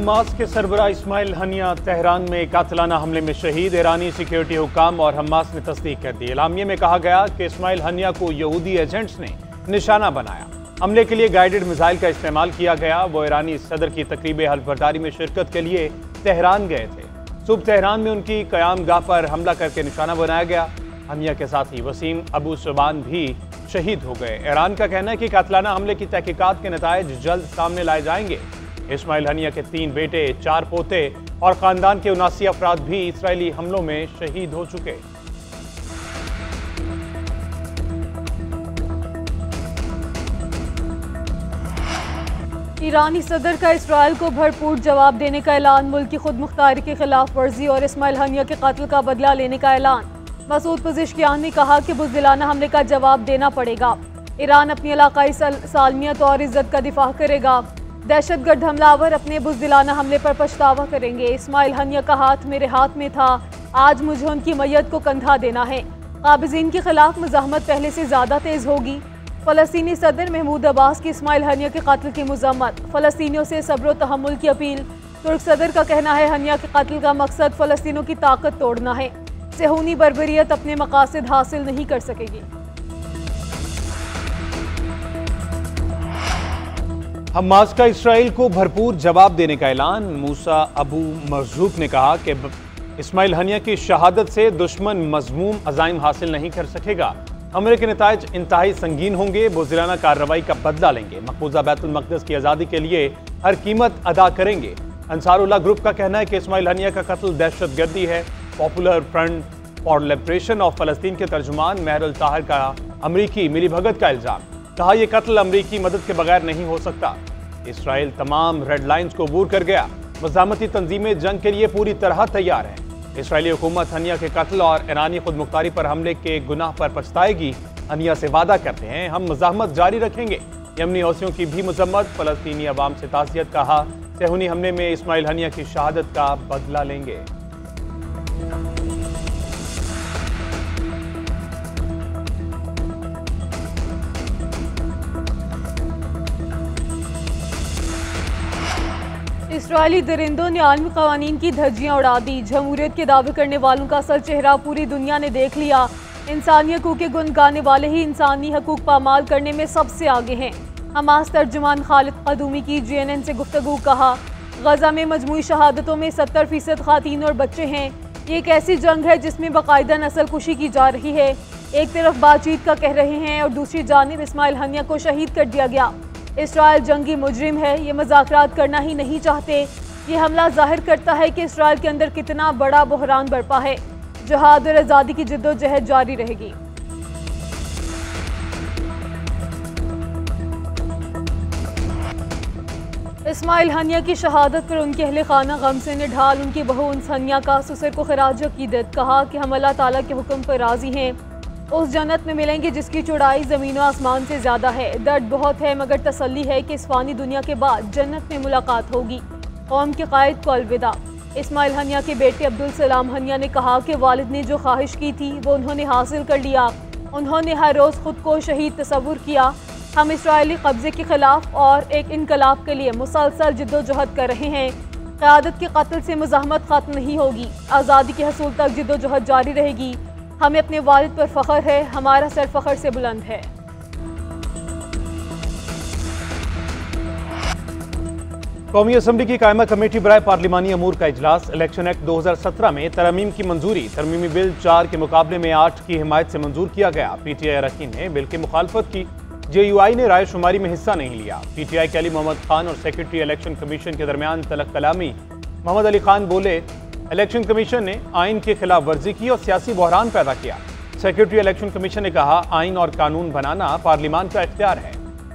Hamas के सरबराह Ismail Haniyeh Tehran में कातिलाना हमले में शहीद। ईरानी सिक्योरिटी हुकाम और हमास ने तस्दीक कर दी। एलामिये में कहा गया कि इस्माइल हनिया को यहूदी एजेंट्स ने निशाना बनाया। हमले के लिए गाइडेड मिसाइल का इस्तेमाल किया गया। वो ईरानी सदर की तकरीब हल्फबर्दारी में शिरकत के लिए तेहरान गए थे। सुबह तेहरान में उनकी क़याम गाह पर हमला करके निशाना बनाया गया। हनिया के साथी वसीम अबू सुबान भी शहीद हो गए। ईरान का कहना है कि कातिलाना हमले की तहकीकात के नताइज जल्द सामने लाए जाएंगे। इस्माइल हनिया के 3 बेटे, 4 पोते और खानदान के 79 अफराद भी इसराइली हमलों में शहीद हो चुके। ईरानी सदर का इसराइल को भरपूर जवाब देने का ऐलान। मुल्क की खुद मुख्तारी की खिलाफ वर्जी और इस्माइल हनिया के कत्ल का बदला लेने का ऐलान। मसूद पज़ेश्कियान ने कहा कि बुज़दिलाना हमले का जवाब देना पड़ेगा। ईरान अपनी इलाकाई सालमियत और इज्जत का दिफा करेगा। दहशतगर्द हमलावर अपने बुज़दिलाना हमले पर पछतावा करेंगे। इस्माइल हनिया का हाथ मेरे हाथ में था, आज मुझे उनकी मैयत को कंधा देना है। काबिज़ीन के खिलाफ मुज़ाहमत पहले से ज़्यादा तेज़ होगी। फ़लस्तीनी सदर महमूद अब्बास की इस्माइल हनिया के कत्ल की मज़म्मत। फ़लस्तीनियों से सब्र व तहम्मुल की अपील। तुर्क सदर का कहना है हनिया के कत्ल का मकसद फ़लस्तीनों की ताकत तोड़ना है। सेहूनी बर्बरियत अपने मकासद हासिल नहीं कर सकेगी। हमास का इसराइल को भरपूर जवाब देने का ऐलान। मूसा अबू मरजूक ने कहा कि इस्माइल हनिया की शहादत से दुश्मन मज़मूम अज़ाइम हासिल नहीं कर सकेगा। हमले के नताइज इंतहाई संगीन होंगे। बुज़दिलाना कार्रवाई का बदला लेंगे। मकबूजा बैतुल मक़दस की आज़ादी के लिए हर कीमत अदा करेंगे। अंसारुल्लाह ग्रुप का कहना है कि इस्माइल हनिया का कत्ल दहशतगर्दी है। Popular Front for Liberation of फ़लस्तीन के तर्जुमान महरुल ताहिर का अमरीकी मिलीभगत का इल्ज़ाम। कहा यह कत्ल अमरीकी मदद के बगैर नहीं हो सकता। इसराइल तमाम रेड लाइन्स को अबूर कर गया। मुज़ाहमती तंजीमें जंग के लिए पूरी तरह तैयार हैं। इसराइली हुकूमत हनिया के कत्ल और ईरानी खुद मुख्तारी पर हमले के गुनाह पर पछताएगी। हनिया से वादा करते हैं हम मुज़ाहमत जारी रखेंगे। यमनी हौसियों की भी मजम्मत। फ़लस्तीनी अवाम से ताज़ियत। कहा सेहूनी हमले में इस्माइल हनिया की शहादत का बदला लेंगे। इसराइली दरिंदों ने आलमी कवानीन की धज्जियां उड़ा दी। जमहूरियत के दावे करने वालों का असल चेहरा पूरी दुनिया ने देख लिया। इंसानी हकूक़ के गुण गाने वाले ही इंसानी हकूक़ पामाल करने में सबसे आगे हैं। हमास तर्जुमान खालिद क़दूमी की JNN से गुफ्तगू। कहा गजा में मजमूई शहादतों में 70% ख़वातीन और बच्चे हैं। ये एक ऐसी जंग है जिसमें बाकायदा नस्ल कुशी की जा रही है। एक तरफ बातचीत का कह रहे हैं और दूसरी जानिब इस्माइल हनिया को शहीद कर दिया गया। इसराइल जंगी मुजरिम है, ये मज़ाकरात करना ही नहीं चाहते। ये हमला जाहिर करता है कि इसराइल के अंदर कितना बड़ा बहरान बरपा है। जिहाद और आज़ादी की जिद्दोजहद जारी रहेगी। इस्माइल हनिया की शहादत पर उनके अहले खाना गम से निढाल। उनकी बहू उनस हनिया का ससुर को खिराज अकीदत। कहा कि हम अल्लाह ताला के हुक्म पर राज़ी हैं। उस जन्नत में मिलेंगे जिसकी चौड़ाई ज़मीन व आसमान से ज़्यादा है। दर्द बहुत है मगर तसल्ली है कि इस फ़ानी दुनिया के बाद जन्नत में मुलाकात होगी। कौम के कायद को अलविदा। इस्माइल हनिया के बेटे अब्दुल सलाम हनिया ने कहा कि वालिद ने जो ख्वाहिश की थी वो उन्होंने हासिल कर लिया। उन्होंने हर रोज़ खुद को शहीद तस्वुर किया। हम इसराइली कब्ज़े के ख़िलाफ़ और एक इनकलाब के लिए मुसलसल जिद्दोजहद कर रहे हैं। क़यादत के कत्ल से मुज़ाहमत ख़त्म नहीं होगी। आज़ादी के हसूल तक जिद्दोजहद जारी रहेगी। हमें अपने वालिद पर फ़ख्र है। हमारा सर फ़ख्र से बुलंद है। कौमी असम्बली की कायमा कमेटी बराए पार्लिमानी अमूर का इजलास। इलेक्शन एक्ट 2017 में तरमीम की मंजूरी। तरमीमी बिल 4 के मुकाबले में 8 की हिमायत से मंजूर किया गया। PTI अरकान ने बिल की मुखालफत की। JUI ने राय शुमारी में हिस्सा नहीं लिया। PTI के अली मोहम्मद खान और सेक्रेटरी इलेक्शन कमीशन के दरमियान तलक कलामी। मोहम्मद अली खान बोले इलेक्शन कमीशन ने आइन की खिलाफ वर्जी की और सियासी बहरान पैदा किया। सेक्रेटरी इलेक्शन कमीशन ने कहा आइन और कानून बनाना पार्लियामान का इख्तियार है।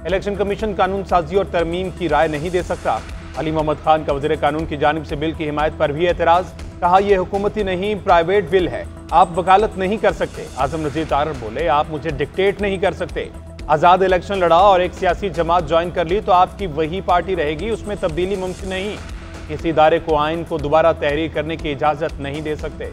इलेक्शन कमीशन कानून साजी और तरमीम की राय नहीं दे सकता। अली मोहम्मद खान का वज़ीर कानून की जानिब से बिल की हिमायत पर भी एतराज़। कहा यह हुकूमती नहीं प्राइवेट बिल है, आप वकालत नहीं कर सकते। आज़म नज़ीर तारर बोले आप मुझे डिक्टेट नहीं कर सकते। आज़ाद इलेक्शन लड़ा और एक सियासी जमात ज्वाइन कर ली तो आपकी वही पार्टी रहेगी, उसमें तब्दीली मुमकिन नहीं। किसी इदारे को आइन को दोबारा तहरीर करने की इजाज़त नहीं दे सकते।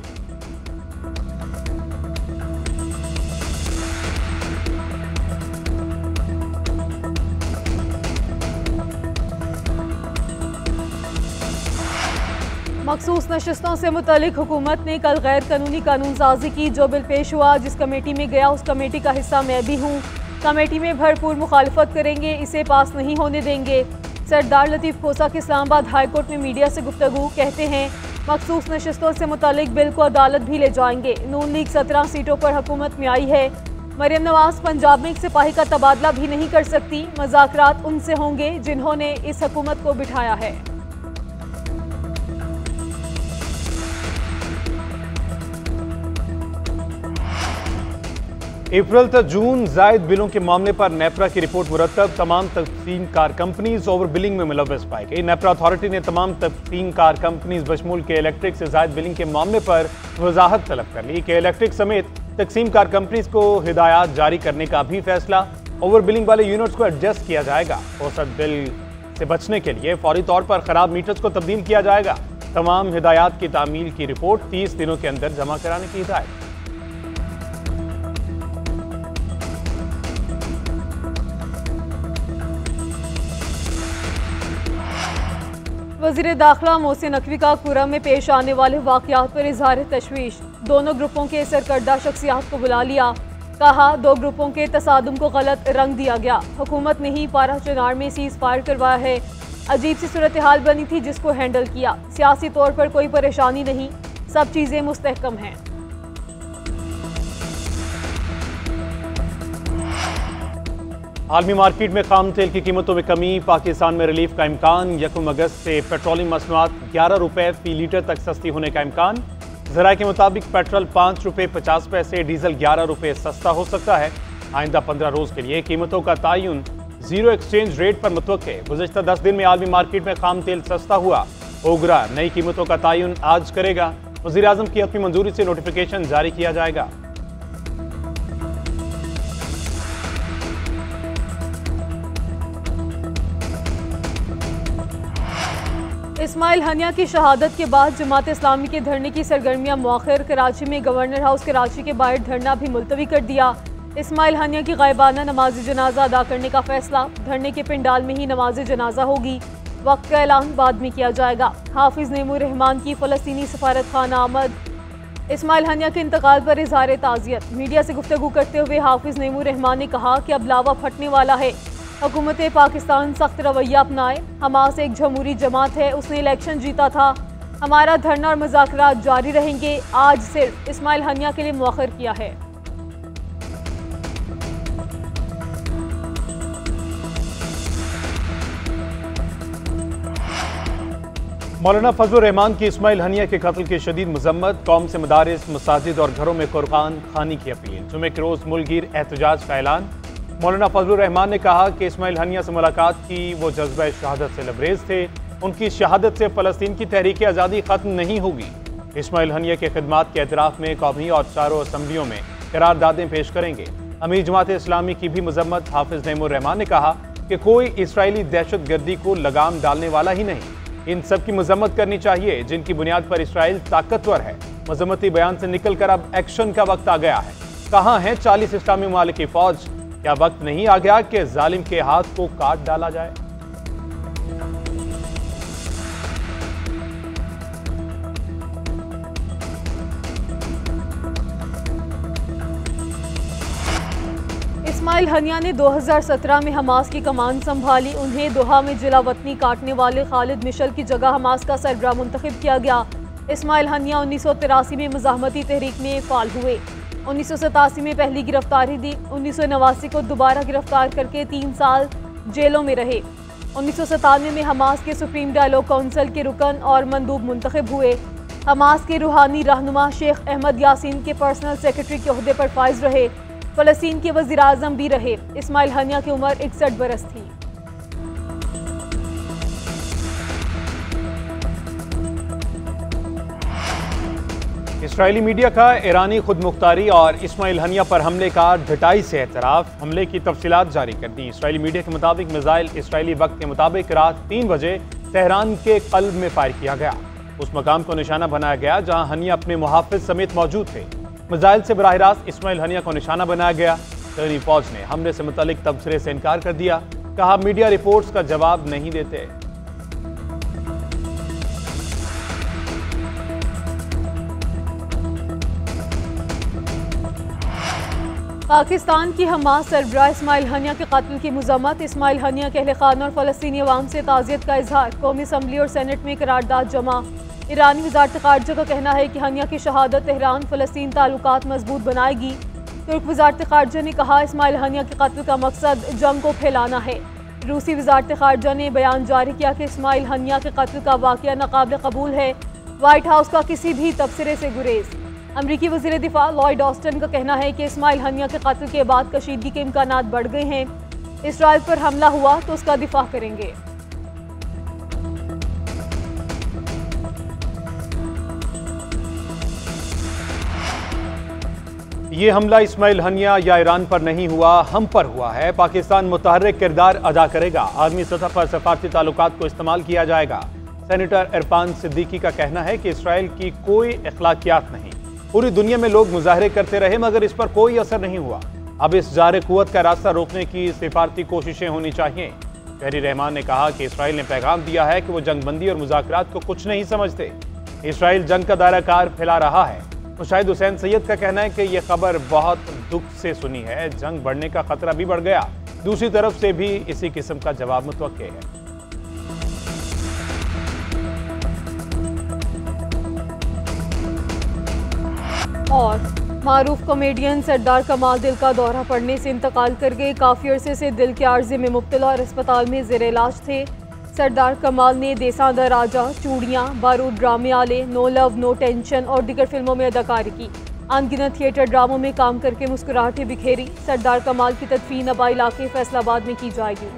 मखसूस नशिस्तों से मुतल्लिक हुकूमत ने कल गैर कानूनी कानून साजी की। जो बिल पेश हुआ जिस कमेटी में गया उस कमेटी का हिस्सा मैं भी हूँ। कमेटी में भरपूर मुखालफत करेंगे, इसे पास नहीं होने देंगे। सरदार लतीफ़ खोसा के इस्लामाबाद हाई कोर्ट में मीडिया से गुफ्तगू कहते हैं मखसूस नशिस्तों से मुतल्लिक बिल को अदालत भी ले जाएंगे। नून लीग 17 सीटों पर हुकूमत में आई है। मरियम नवाज पंजाब में एक सिपाही का तबादला भी नहीं कर सकती। मज़ाकरात उनसे होंगे जिन्होंने इस हुकूमत को बिठाया है। अप्रैल तक जून जायद बिलों के मामले पर नेपरा की रिपोर्ट मुरतब। तमाम तकसीम कार कंपनीज ओवर बिलिंग में मुलव्वस पाई गई। नेपरा अथॉरिटी ने तमाम तकसीम कार कंपनीज बशमूल के इलेक्ट्रिक से जायद बिलिंग के मामले पर वजाहत तलब कर ली कि इलेक्ट्रिक समेत तकसीम कार कंपनीज को हिदायत जारी करने का भी फैसला। ओवर बिलिंग वाले यूनिट्स को एडजस्ट किया जाएगा। औसत बिल से बचने के लिए फौरी तौर पर खराब मीटर्स को तब्दील किया जाएगा। तमाम हिदायत की तामील की रिपोर्ट 30 दिनों के अंदर जमा कराने की हिदायत। वज़ीर दाखिला मोहसिन नकवी का कुरा में पेश आने वाले वाक़यात पर इज़हार तशवीश। दोनों ग्रुपों के सरकर्दा शख्सियात को बुला लिया। कहा 2 ग्रुपों के तसादुम को गलत रंग दिया गया। हुकूमत ने ही पारा चनार में सीज़ फायर करवाया है। अजीब सी सूरत हाल बनी थी जिसको हैंडल किया। सियासी तौर पर कोई परेशानी नहीं, सब चीज़ें मुस्तहकम हैं। आलमी मार्केट में खाम तेल की कीमतों में कमी। पाकिस्तान में रिलीफ का इम्कान। 1 अगस्त से पेट्रोलियम मसनूआत 11 रुपये फी लीटर तक सस्ती होने का इम्कान। ज़राए के मुताबिक पेट्रोल 5 रुपये 50 पैसे, डीजल 11 रुपये सस्ता हो सकता है। आइंदा 15 रोज़ के लिए कीमतों का तयन जीरो एक्सचेंज रेट पर मुतवक्के। गुज़श्ता 10 दिन में आलमी मार्केट में खाम तेल सस्ता हुआ। ओगरा नई कीमतों का तयन आज करेगा। वज़ीर आज़म की हतमी मंजूरी से नोटिफिकेशन जारी किया जाएगा। इस्माइल हनिया की शहादत के बाद जमात इस्लामी के धरने की सरगर्मियां मौखर। कराची में गवर्नर हाउस कराची के बाहर धरना भी मुलतवी कर दिया। इस्माइल हनिया की गायबाना नमाज जनाजा अदा करने का फैसला। धरने के पिंडाल में ही नमाज जनाजा होगी। वक्त का ऐलान बाद में किया जाएगा। हाफिज नेमूर रहमान की फ़लस्तीनी सफारत खाना आमद। इस्माइल हनिया के इंतकाल पर इज़हार ताज़ियत। मीडिया से गुफ्तगू करते हुए हाफिज नेमूर रहमान ने कहा कि अब लावा फटने वाला है। हुकूमत पाकिस्तान सख्त रवैया अपनाए। हमास एक जमहूरी जमात है, उसने इलेक्शन जीता था। हमारा धरना और मुज़ाकरात जारी रहेंगे। आज सिर्फ इस्माइल हनिया के लिए मौखर किया है। मौलाना फजलुर रहमान की इस्माइल हनिया के कत्ल की शदीद मजम्मत। कौम से मदारिस, मसाजिद और घरों में कुर्बान खानी की अपील। जुमे के रोज़ मुल्कगीर एहतजाज का ऐलान। मौलाना फजलुर रहमान ने कहा कि इस्माइल हनिया से मुलाकात की, वो जज्बा शहादत से लबरेज थे। उनकी शहादत से फ़लस्तीन की तहरीक आज़ादी ख़त्म नहीं होगी। इस्माइल हनिया के खिदमात के एतराफ़ में कौमी और चारों असम्बलियों में करारदादें पेश करेंगे। अमीर जमात इस्लामी की भी मजम्मत। हाफिज नेमूर रहमान ने कहा कि कोई इसराइली दहशत गर्दी को लगाम डालने वाला ही नहीं। इन सब की मजम्मत करनी चाहिए जिनकी बुनियाद पर इसराइल ताकतवर है। मजम्मती बयान से निकल कर अब एक्शन का वक्त आ गया है। कहाँ है 40 इस्लामी ममालिक की फौज? क्या वक्त नहीं आ गया कि जालिम के हाथ को काट डाला जाए? इस्माइल हनिया ने 2017 में हमास की कमान संभाली। उन्हें दोहा में जिला वतनी काटने वाले खालिद मिशल की जगह हमास का सरबराह मुंतखब किया गया। इस्माइल हनिया 1983 में मज़ाहमती तहरीक में फ़ाल हुए। 1987 में पहली गिरफ्तारी दी। 1989 को दोबारा गिरफ्तार करके 3 साल जेलों में रहे। 1997 में हमास के सुप्रीम डायलॉग काउंसिल के रुकन और मंदूब मुंतखब हुए। हमास के रूहानी रहनुमा शेख अहमद यासीन के पर्सनल सेक्रेटरी के ओहदे पर फाइज रहे। फ़लस्तीन के वज़ीर आज़म भी रहे। इस्माइल हनिया की उम्र 61 बरस थी। इसराइली मीडिया का ईरानी खुदमुख्तारी और इस्माइल हनिया पर हमले का ढटाई से एतराफ़। हमले की तफसीलात जारी कर दी। इसराइली मीडिया के मुताबिक मिसाइल इसराइली वक्त के मुताबिक रात 3 बजे तेहरान के कल्ब में फायर किया गया। उस मकाम को निशाना बनाया गया जहां हनिया अपने मुहाफिज समेत मौजूद थे। मिसाइल से बराह रास्त इस्माइल हनिया को निशाना बनाया गया। इस्राइली फौज ने हमले से मुतल्लिक तबसरे से इनकार कर दिया। कहा मीडिया रिपोर्ट्स का जवाब नहीं देते। पाकिस्तान की हमास सरबराह इस्माइल हनिया के कत्ल की मज़म्मत। इस्माइल हनिया के अहल खाना और फ़लस्तीनी अवाम से ताज़ियत का इजहार। कौमी असम्बली और सेनेट में करारदाद जमा। ईरानी वज़ारत ख़ारजा का कहना है कि हनिया की शहादत तेहरान फ़लस्तीन ताल्लुकात मजबूत बनाएगी। तुर्क वज़ारत ख़ारजा ने कहा इस्माइल हनिया के कत्ल का मकसद जंग को फैलाना है। रूसी वज़ारत ख़ारजा ने बयान जारी किया कि इस्माइल हनिया के कत्ल का वाक़या नाक़ाबिल कबूल है। वाइट हाउस का किसी भी तबसरे से गुरेज। अमरीकी वज़ीर दिफा लॉयड ऑस्टिन का कहना है कि इस्माइल हनिया के कत्ल के बाद कशीदगी के इम्कानात बढ़ गए हैं। इसराइल पर हमला हुआ तो उसका दिफा करेंगे। ये हमला इस्माइल हनिया या ईरान पर नहीं हुआ, हम पर हुआ है। पाकिस्तान मुतहर्रिक किरदार अदा करेगा। आलमी सतह पर सफारती ताल्लुकात को इस्तेमाल किया जाएगा। सेनेटर इरफान सिद्दीकी का कहना है कि इसराइल की कोई अखलाकियात नहीं। पूरी दुनिया में लोग मुजाहरे करते रहे मगर इस पर कोई असर नहीं हुआ। अब इस जार कुव्वत का रास्ता रोकने की सिफारती कोशिशें होनी चाहिए। तहरीर रहमान ने कहा कि इसराइल ने पैगाम दिया है कि वो जंगबंदी और मुज़ाकरात को कुछ नहीं समझते। इसराइल जंग का दायरा कार फैला रहा है। मुशाहिद हुसैन सैयद का कहना है कि यह खबर बहुत दुख से सुनी है। जंग बढ़ने का खतरा भी बढ़ गया। दूसरी तरफ से भी इसी किस्म का जवाब मुतवक्के है। और मारूफ कॉमेडियन सरदार कमाल दिल का दौरा पड़ने से इंतकाल कर गए। काफ़ी अरसे से दिल के आर्जे में मुब्तला और अस्पताल में ज़ेर इलाज थे। सरदार कमाल ने देसा दा राजा, चूड़ियाँ, बारूद ड्रामे आले, नो लव नो टेंशन और दीगर फिल्मों में अदाकारी की। अनगिनत थिएटर ड्रामों में काम करके मुस्कुराहटें बिखेरी। सरदार कमाल की तदफीन आबा इलाके फैसलाबाद में की जाएगी।